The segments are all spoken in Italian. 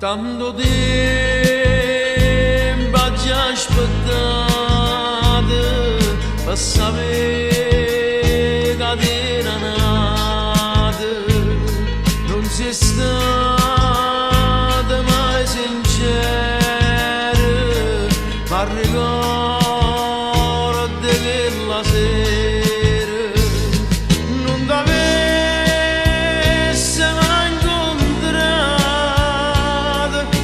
Tanto tempo già aspettato, passare catena nata, non si è stata mai sincera, ma ricordo quella sera, non t'avesse mai incontrato,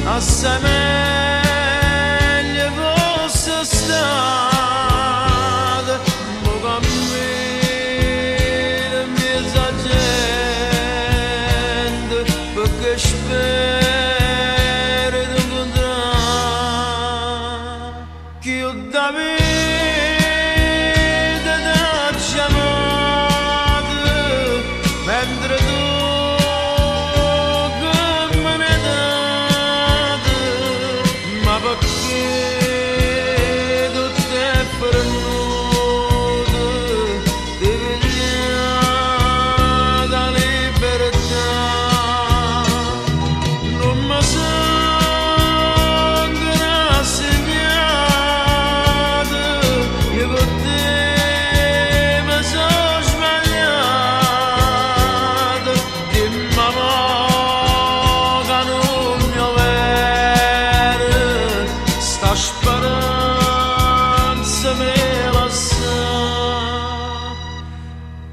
assai meglio fosse stata, mo cammino in mezzo a gente, perché spero di incontrare chi ho da vita t'ha chiamato, mentre tu perché tutto è perduto, devi dare la libertà, non mi sono rassegnato, io con te mi sono sbagliato, dimmi che non mi sta speranza me la sa,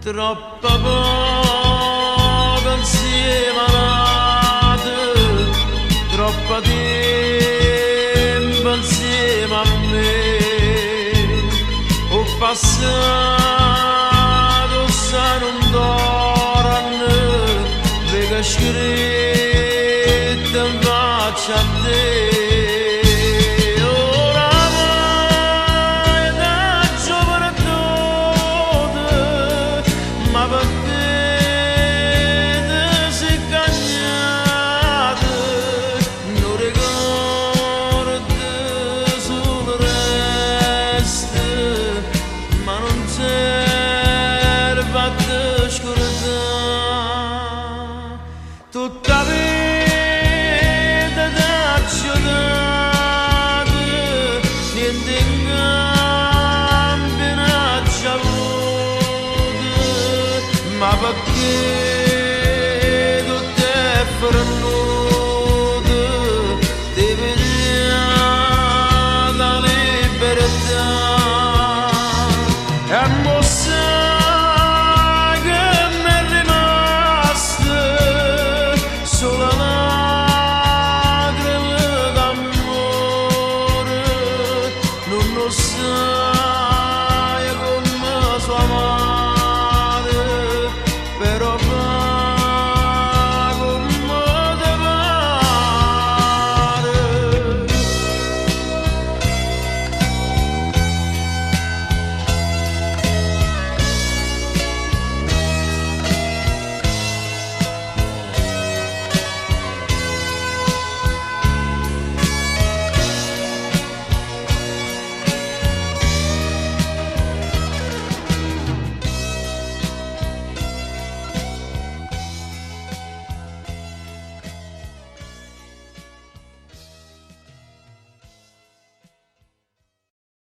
troppo poco insieme nata, troppo tempo insieme a me, ho passato se non torno, vedo scritto in faccia a te. Tutta vita t'ho dato, niente in cambio non c'ho avuto, ma perché tutto è perduto.